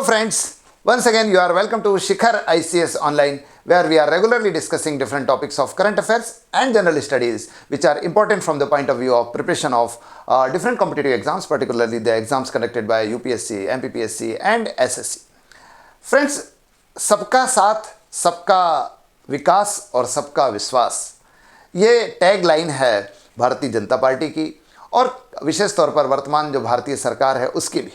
friends, once again you are welcome to Shikhar ICS Online, where we are regularly discussing different topics of current affairs and general studies which are important from the point of view of preparation of different competitive exams, particularly the exams conducted by UPSC, MPPSC and SSC. Friends, सबका साथ, सबका विकास और सबका विश्वास, ये tag line है Bharatiya Janata party की और विशेष तौर पर वर्तमान जो भारतीय सरकार है उसकी भी,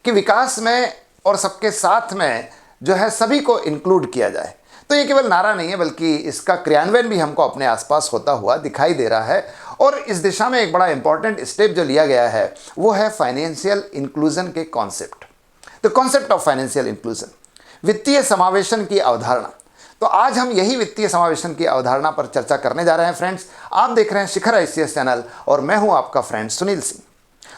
कि विकास में और सबके साथ में जो है सभी को इंक्लूड किया जाए। तो ये केवल नारा नहीं है बल्कि इसका क्रियान्वयन भी हमको अपने आसपास होता हुआ दिखाई दे रहा है। और इस दिशा में एक बड़ा इंपॉर्टेंट स्टेप जो लिया गया है वो है फाइनेंशियल इंक्लूजन के concept. The concept of financial inclusion, वित्तीय समावेशन की अवधारणा। तो आज हम यही वित्तीय समावेशन की अवधारणा पर चर्चा करने जा रहे हैं। फ्रेंड्स, आप देख रहे हैं शिखर ICS चैनल और मैं हूं आपका फ्रेंड सुनील सिंह।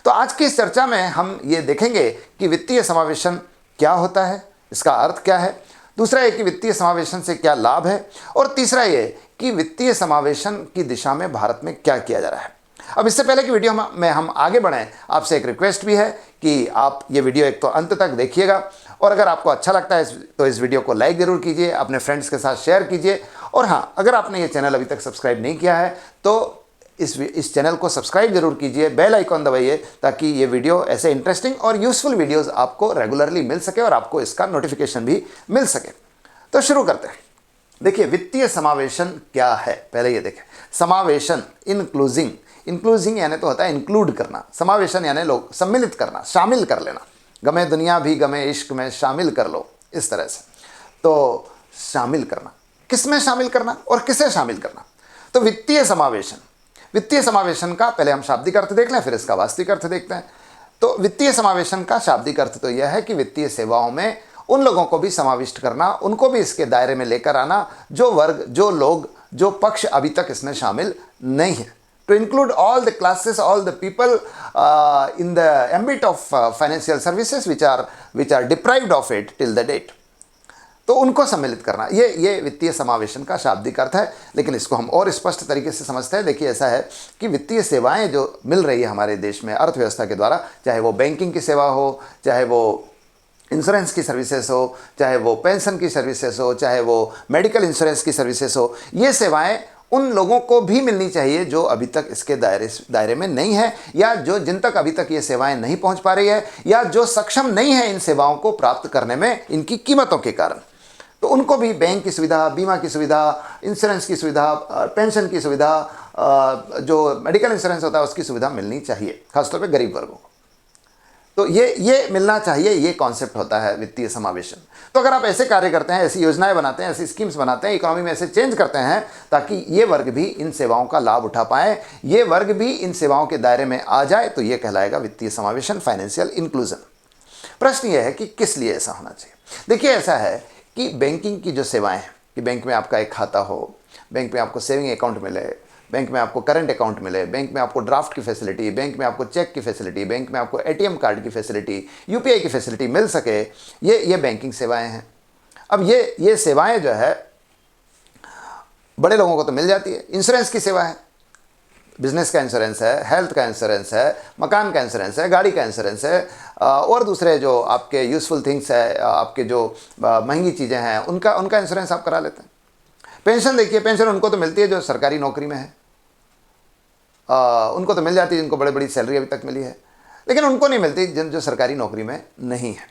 तो आज की इस चर्चा में हम ये देखेंगे कि वित्तीय समावेशन क्या होता है, इसका अर्थ क्या है, दूसरा ये कि वित्तीय समावेशन से क्या लाभ है, और तीसरा ये कि वित्तीय समावेशन की दिशा में भारत में क्या किया जा रहा है। अब इससे पहले कि वीडियो में हम आगे बढ़ें, आपसे एक रिक्वेस्ट भी है कि आप ये वीडियो एक तो अंत तक देखिएगा और अगर आपको अच्छा लगता है तो इस वीडियो को लाइक ज़रूर कीजिए, अपने फ्रेंड्स के साथ शेयर कीजिए। और हाँ, अगर आपने ये चैनल अभी तक सब्सक्राइब नहीं किया है तो इस चैनल को सब्सक्राइब जरूर कीजिए, बेल आइकॉन दबाइए ताकि ये वीडियो ऐसे इंटरेस्टिंग और यूजफुल वीडियोस आपको रेगुलरली मिल सके और आपको इसका नोटिफिकेशन भी मिल सके। तो शुरू करते हैं। देखिए, वित्तीय समावेशन क्या है, पहले ये देखें। समावेशन, इंक्लूजिंग यानी तो होता है इंक्लूड करना, समावेशन यानी लोग सम्मिलित करना, शामिल कर लेना। गमे दुनिया भी गमे इश्क में शामिल कर लो, इस तरह से। तो शामिल करना, किस में शामिल करना और किसे शामिल करना। तो वित्तीय समावेशन का पहले हम शाब्दिक अर्थ देख लें, फिर इसका वास्तविक अर्थ देखते हैं। तो वित्तीय समावेशन का शाब्दिक अर्थ तो यह है कि वित्तीय सेवाओं में उन लोगों को भी समाविष्ट करना, उनको भी इसके दायरे में लेकर आना जो वर्ग, जो लोग, जो पक्ष अभी तक इसमें शामिल नहीं है। To include all the classes, all the people in the ambit of financial services which are deprived of it till the date. तो उनको सम्मिलित करना, ये वित्तीय समावेशन का शाब्दिक अर्थ है। लेकिन इसको हम और स्पष्ट तरीके से समझते हैं। देखिए, ऐसा है कि वित्तीय सेवाएं जो मिल रही है हमारे देश में अर्थव्यवस्था के द्वारा, चाहे वो बैंकिंग की सेवा हो, चाहे वो इंश्योरेंस की सर्विसेज हो, चाहे वो पेंशन की सर्विसेज हो, चाहे वो मेडिकल इंश्योरेंस की सर्विसेज हो, ये सेवाएं उन लोगों को भी मिलनी चाहिए जो अभी तक इसके दायरे में नहीं है, या जो जिन तक अभी तक ये सेवाएं नहीं पहुंच पा रही है, या जो सक्षम नहीं है इन सेवाओं को प्राप्त करने में इनकी कीमतों के कारण। तो उनको भी बैंक की सुविधा, बीमा की सुविधा, इंश्योरेंस की सुविधा, पेंशन की सुविधा, जो मेडिकल इंश्योरेंस होता है उसकी सुविधा मिलनी चाहिए, खासतौर पे गरीब वर्गों को। तो ये मिलना चाहिए, ये कॉन्सेप्ट होता है वित्तीय समावेशन। तो अगर आप ऐसे कार्य करते हैं, ऐसी योजनाएं बनाते हैं, ऐसी स्कीम्स बनाते हैं, इकोनॉमी में ऐसे चेंज करते हैं ताकि ये वर्ग भी इन सेवाओं का लाभ उठा पाए, ये वर्ग भी इन सेवाओं के दायरे में आ जाए, तो ये कहलाएगा वित्तीय समावेशन, फाइनेंशियल इंक्लूजन। प्रश्न ये है कि किस लिए ऐसा होना चाहिए। देखिए, ऐसा है कि बैंकिंग की जो सेवाएं हैं, कि बैंक में आपका एक खाता हो, बैंक में आपको सेविंग अकाउंट मिले, बैंक में आपको करंट अकाउंट मिले, बैंक में आपको ड्राफ्ट की फैसिलिटी, बैंक में आपको चेक की फैसिलिटी, बैंक में आपको ATM कार्ड की फैसिलिटी, UPI की फैसिलिटी मिल सके, ये बैंकिंग सेवाएं हैं। अब ये सेवाएं जो है बड़े लोगों को तो मिल जाती है। इंश्योरेंस की सेवा है, बिजनेस का इंश्योरेंस है, हेल्थ का इंश्योरेंस है, मकान का इंश्योरेंस है, गाड़ी का इंश्योरेंस है, और दूसरे जो आपके यूज़फुल थिंग्स है, आपके जो महंगी चीज़ें हैं उनका इंश्योरेंस आप करा लेते हैं। पेंशन देखिए, पेंशन उनको तो मिलती है जो सरकारी नौकरी में है, उनको तो मिल जाती है जिनको बड़ी बड़ी सैलरी अभी तक मिली है, लेकिन उनको नहीं मिलती जो सरकारी नौकरी में नहीं है।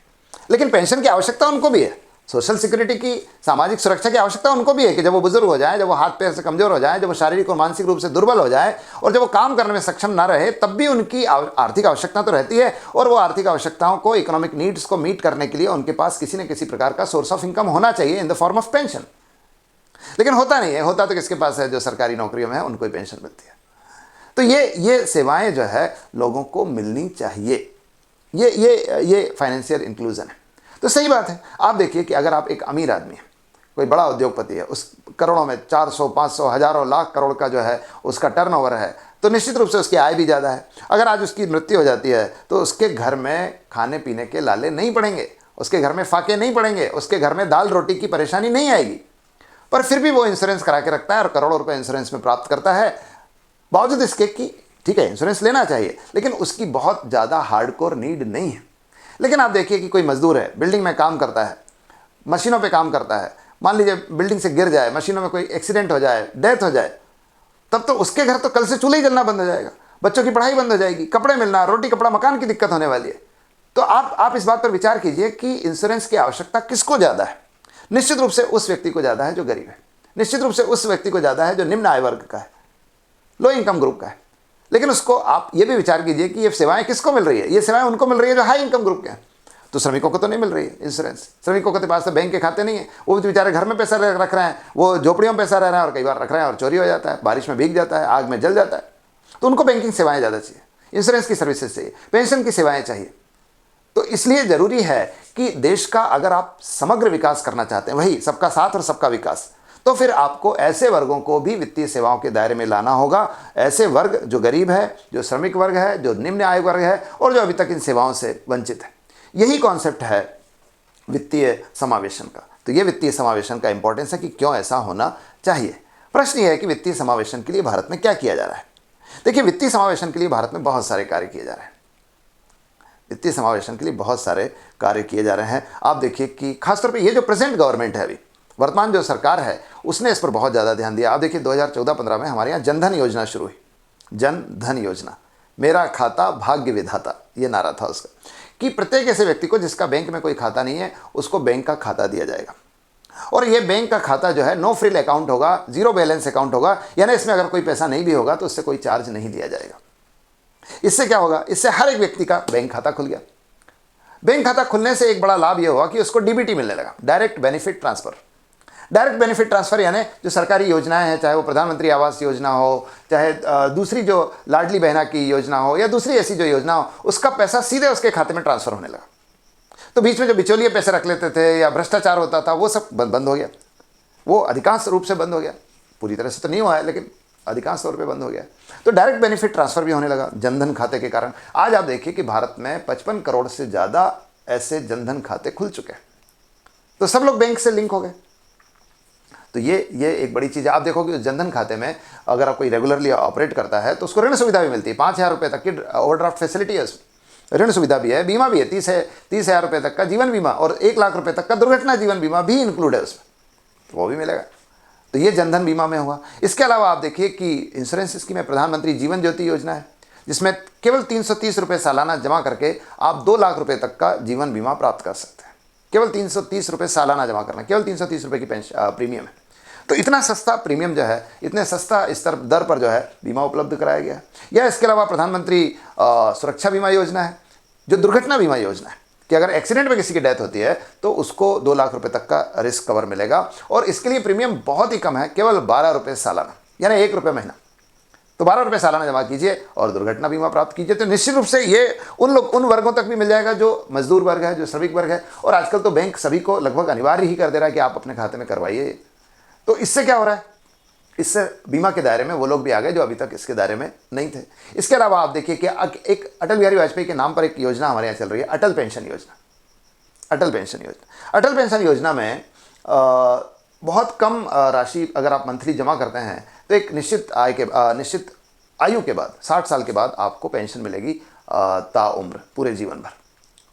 लेकिन पेंशन की आवश्यकता उनको भी है, सोशल सिक्योरिटी की, सामाजिक सुरक्षा की आवश्यकता उनको भी है कि जब वो बुजुर्ग हो जाए, जब वो हाथ पैर से कमज़ोर हो जाए, जब वो शारीरिक और मानसिक रूप से दुर्बल हो जाए और जब वो काम करने में सक्षम ना रहे, तब भी उनकी आर्थिक आवश्यकता तो रहती है। और वो आर्थिक आवश्यकताओं को, इकोनॉमिक नीड्स को मीट करने के लिए उनके पास किसी न किसी प्रकार का सोर्स ऑफ इनकम होना चाहिए in the form of pension. लेकिन होता नहीं है, होता तो किसके पास है, जो सरकारी नौकरियों में है उनको ही पेंशन मिलती है। तो ये सेवाएं जो है लोगों को मिलनी चाहिए, ये फाइनेंशियल इंक्लूजन है। तो सही बात है। आप देखिए कि अगर आप एक अमीर आदमी है, कोई बड़ा उद्योगपति है, उस करोड़ों में 400, 500, हजारों, लाख करोड़ का जो है उसका टर्नओवर है, तो निश्चित रूप से उसकी आय भी ज़्यादा है। अगर आज उसकी मृत्यु हो जाती है तो उसके घर में खाने पीने के लाले नहीं पड़ेंगे, उसके घर में फाके नहीं पड़ेंगे, उसके घर में दाल रोटी की परेशानी नहीं आएगी। पर फिर भी वो इंश्योरेंस करा के रखता है और करोड़ों रुपए इंश्योरेंस में प्राप्त करता है, बावजूद इसके कि ठीक है इंश्योरेंस लेना चाहिए, लेकिन उसकी बहुत ज़्यादा हार्डकोर नीड नहीं है। लेकिन आप देखिए कि कोई मजदूर है, बिल्डिंग में काम करता है, मशीनों पे काम करता है, मान लीजिए बिल्डिंग से गिर जाए, मशीनों में कोई एक्सीडेंट हो जाए, डेथ हो जाए, तब तो उसके घर तो कल से चूल्हा ही जलना बंद हो जाएगा, बच्चों की पढ़ाई बंद हो जाएगी, कपड़े मिलना, रोटी कपड़ा मकान की दिक्कत होने वाली है। तो आप इस बात पर विचार कीजिए कि इंश्योरेंस की आवश्यकता किसको ज़्यादा है। निश्चित रूप से उस व्यक्ति को ज़्यादा है जो गरीब है, निश्चित रूप से उस व्यक्ति को ज़्यादा है जो निम्न आय वर्ग का है, लो इनकम ग्रुप का है। लेकिन उसको आप ये भी विचार कीजिए कि ये सेवाएं किसको मिल रही है, ये सेवाएं उनको मिल रही है जो हाई इनकम ग्रुप के हैं। तो श्रमिकों को तो नहीं मिल रही है इंश्योरेंस, श्रमिकों के पास तो बैंक के खाते नहीं है, वो भी बेचारे घर में पैसा रख रहे हैं, वो झोपड़ियों में पैसा रह रहा है और कई बार रख रहे हैं और चोरी हो जाता है, बारिश में भीग जाता है, आग में जल जाता है। तो उनको बैंकिंग सेवाएं ज़्यादा चाहिए, इंश्योरेंस की सर्विसेज चाहिए, पेंशन की सेवाएं चाहिए। तो इसलिए ज़रूरी है कि देश का अगर आप समग्र विकास करना चाहते हैं, वही सबका साथ और सबका विकास, तो फिर आपको ऐसे वर्गों को भी वित्तीय सेवाओं के दायरे में लाना होगा। ऐसे वर्ग जो गरीब है, जो श्रमिक वर्ग है, जो निम्न आय वर्ग है और जो अभी तक इन सेवाओं से वंचित है। यही कॉन्सेप्ट है वित्तीय समावेशन का। तो ये वित्तीय समावेशन का इंपॉर्टेंस है कि क्यों ऐसा होना चाहिए। प्रश्न ये है कि वित्तीय समावेशन के लिए भारत में क्या किया जा रहा है। देखिए, वित्तीय समावेशन के लिए भारत में बहुत सारे कार्य किए जा रहे हैं। वित्तीय समावेशन के लिए बहुत सारे कार्य किए जा रहे हैं। आप देखिए कि खासतौर पे ये जो प्रेजेंट गवर्नमेंट है, अभी वर्तमान जो सरकार है, उसने इस पर बहुत ज़्यादा ध्यान दिया। आप देखिए 2014-15 में हमारे यहाँ जनधन योजना शुरू हुई। जनधन योजना, मेरा खाता भाग्य विधाता, ये नारा था उसका, कि प्रत्येक ऐसे व्यक्ति को जिसका बैंक में कोई खाता नहीं है उसको बैंक का खाता दिया जाएगा। और ये बैंक का खाता जो है नो फ्रिल अकाउंट होगा, जीरो बैलेंस अकाउंट होगा, यानी इसमें अगर कोई पैसा नहीं भी होगा तो उससे कोई चार्ज नहीं लिया जाएगा। इससे क्या होगा, इससे हर एक व्यक्ति का बैंक खाता खुल गया। बैंक खाता खुलने से एक बड़ा लाभ यह हुआ कि उसको डीबीटी मिलने लगा, direct benefit transfer. Direct benefit transfer यानी जो सरकारी योजनाएं हैं, चाहे वो प्रधानमंत्री आवास योजना हो, चाहे दूसरी जो लाडली बहना की योजना हो या दूसरी ऐसी जो योजना हो, उसका पैसा सीधे उसके खाते में ट्रांसफर होने लगा। तो बीच में जो बिचौलिए पैसे रख लेते थे या भ्रष्टाचार होता था, वो सब बंद हो गया। वो अधिकांश रूप से बंद हो गया, पूरी तरह से तो नहीं हुआ है लेकिन अधिकांश तौर पे बंद हो गया। तो डायरेक्ट बेनिफिट ट्रांसफर भी होने लगा जनधन खाते के कारण। आज आप देखिए कि भारत में 55 करोड़ से ज़्यादा ऐसे जनधन खाते खुल चुके हैं। तो सब लोग बैंक से लिंक हो गए। तो ये एक बड़ी चीज़ है। आप देखोगे जनधन खाते में अगर आप कोई रेगुलरली ऑपरेट करता है तो उसको ऋण सुविधा भी मिलती है। 5,000 रुपये तक की ओवरड्राफ्ट फैसिलिटी है उसमें, ऋण सुविधा भी है, बीमा भी है, 30,000 रुपये तक का जीवन बीमा और 1 लाख रुपये तक का दुर्घटना जीवन बीमा भी इंक्लूड है उसमें, तो वो भी मिलेगा। तो ये जनधन बीमा में हुआ। इसके अलावा आप देखिए कि इंश्योरेंस स्कीम है, प्रधानमंत्री जीवन ज्योति योजना है, जिसमें केवल 330 रुपये सालाना जमा करके आप 2 लाख रुपये तक का जीवन बीमा प्राप्त कर सकते हैं। केवल 330 रुपये सालाना जमा करना, केवल 330 रुपये की प्रीमियम है। तो इतना सस्ता प्रीमियम जो है, इतने सस्ता स्तर दर पर जो है बीमा उपलब्ध कराया गया है। या इसके अलावा प्रधानमंत्री सुरक्षा बीमा योजना है, जो दुर्घटना बीमा योजना है कि अगर एक्सीडेंट में किसी की डेथ होती है तो उसको 2 लाख रुपए तक का रिस्क कवर मिलेगा। और इसके लिए प्रीमियम बहुत ही कम है, केवल 12 रुपये सालाना, यानी 1 रुपये महीना। तो 12 रुपये सालाना जमा कीजिए और दुर्घटना बीमा प्राप्त कीजिए। तो निश्चित रूप से ये उन वर्गों तक भी मिल जाएगा जो मजदूर वर्ग है, जो श्रमिक वर्ग है। और आजकल तो बैंक सभी को लगभग अनिवार्य ही कर दे रहा है कि आप अपने खाते में करवाइए। तो इससे क्या हो रहा है, इससे बीमा के दायरे में वो लोग भी आ गए जो अभी तक इसके दायरे में नहीं थे। इसके अलावा आप देखिए कि एक अटल बिहारी वाजपेयी के नाम पर एक योजना हमारे यहाँ चल रही है, अटल पेंशन योजना। अटल पेंशन योजना, अटल पेंशन योजना में बहुत कम राशि अगर आप मंथली जमा करते हैं तो एक निश्चित आयु के बाद, 60 साल के बाद आपको पेंशन मिलेगी ताउम्र, पूरे जीवन भर।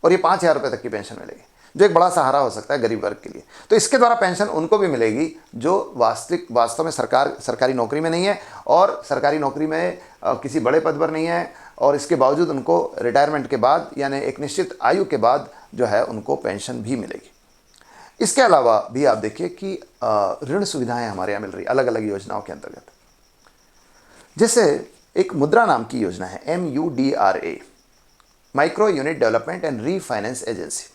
और ये 5,000 रुपये तक की पेंशन मिलेगी, जो एक बड़ा सहारा हो सकता है गरीब वर्ग के लिए। तो इसके द्वारा पेंशन उनको भी मिलेगी जो वास्तव में सरकारी नौकरी में नहीं है और सरकारी नौकरी में किसी बड़े पद पर नहीं है, और इसके बावजूद उनको रिटायरमेंट के बाद यानी एक निश्चित आयु के बाद जो है उनको पेंशन भी मिलेगी। इसके अलावा भी आप देखिए कि ऋण सुविधाएं हमारे यहाँ मिल रही अलग अलग योजनाओं के अंतर्गत। जैसे एक मुद्रा नाम की योजना है, MUDRA, micro unit development and refinance agency.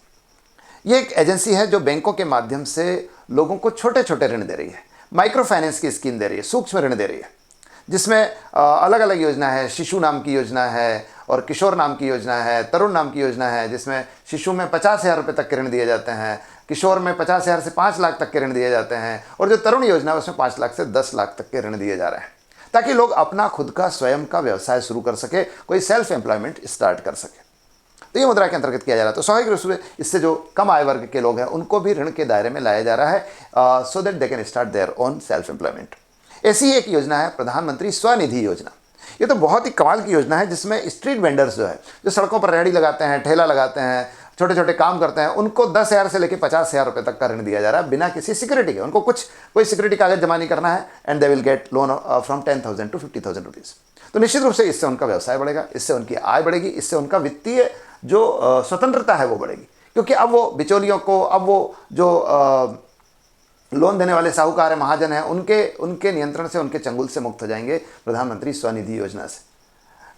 ये एक एजेंसी है जो बैंकों के माध्यम से लोगों को छोटे छोटे ऋण दे रही है, माइक्रो फाइनेंस की स्कीम दे रही है, सूक्ष्म ऋण दे रही है, जिसमें अलग अलग योजना है। शिशु नाम की योजना है और किशोर नाम की योजना है, तरुण नाम की योजना है, जिसमें शिशु में 50,000 रुपये तक के ऋण दिए जाते हैं, किशोर में 50,000 से 5 लाख तक के ऋण दिए जाते हैं, और जो तरुण योजना है उसमें 5 लाख से 10 लाख तक के ऋण दिए जा रहे हैं, ताकि लोग अपना खुद का स्वयं का व्यवसाय शुरू कर सके, कोई सेल्फ एम्प्लॉयमेंट स्टार्ट कर सके। तो ये मुद्रा के अंतर्गत किया जा रहा है। तो स्वाभाविक रूप से इससे जो कम आय वर्ग के लोग हैं उनको भी ऋण के दायरे में लाया जा रहा है, so that they can start their own self employment. ऐसी ही एक योजना है प्रधानमंत्री स्वनिधि योजना। ये तो बहुत ही कमाल की योजना है, जिसमें स्ट्रीट वेंडर्स जो है, जो सड़कों पर रेहड़ी लगाते हैं, ठेला लगाते हैं, छोटे छोटे काम करते हैं, उनको 10,000 से लेकर 50,000 रुपये तक का ऋण दिया जा रहा है बिना किसी सिक्योरिटी के। उनको कोई सिक्योरिटी कागज जमा नहीं करना है, and they will get loan from 10,000 to 50,000 rupees. तो निश्चित रूप से इससे उनका व्यवसाय बढ़ेगा, इससे उनकी आय बढ़ेगी, इससे उनका वित्तीय जो स्वतंत्रता है वो बढ़ेगी, क्योंकि अब वो बिचौलियों को, अब वो जो लोन देने वाले साहूकार है, महाजन है, उनके नियंत्रण से, उनके चंगुल से मुक्त हो जाएंगे प्रधानमंत्री स्वनिधि योजना से।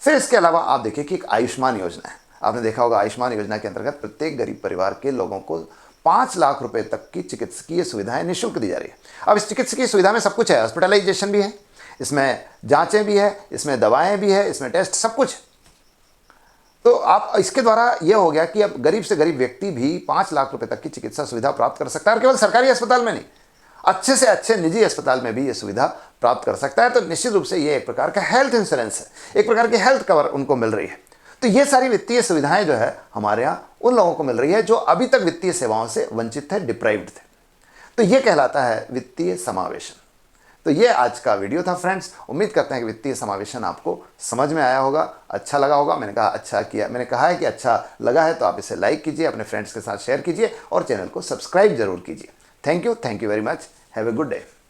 फिर इसके अलावा आप देखिए कि एक आयुष्मान योजना है। आपने देखा होगा आयुष्मान योजना के अंतर्गत प्रत्येक गरीब परिवार के लोगों को 5 लाख रुपए तक की चिकित्सकीय सुविधाएं निःशुल्क दी जा रही है। अब इस चिकित्सकीय सुविधा में सब कुछ है, हॉस्पिटलाइजेशन भी है, इसमें जांचें भी है, इसमें दवाएं भी है, इसमें टेस्ट, सब कुछ। तो आप इसके द्वारा यह हो गया कि अब गरीब से गरीब व्यक्ति भी 5 लाख रुपए तक की चिकित्सा सुविधा प्राप्त कर सकता है, और केवल सरकारी अस्पताल में नहीं, अच्छे से अच्छे निजी अस्पताल में भी ये सुविधा प्राप्त कर सकता है। तो निश्चित रूप से ये एक प्रकार का हेल्थ इंश्योरेंस है, एक प्रकार की हेल्थ कवर उनको मिल रही है। तो ये सारी वित्तीय सुविधाएं जो है हमारे यहाँ उन लोगों को मिल रही है जो अभी तक वित्तीय सेवाओं से वंचित थे, डिप्राइव्ड थे। तो ये कहलाता है वित्तीय समावेशन। तो ये आज का वीडियो था फ्रेंड्स। उम्मीद करते हैं कि वित्तीय समावेशन आपको समझ में आया होगा, अच्छा लगा होगा। मैंने कहा है कि अच्छा लगा है तो आप इसे लाइक कीजिए, अपने फ्रेंड्स के साथ शेयर कीजिए और चैनल को सब्सक्राइब जरूर कीजिए। Thank you very much. Have a good day.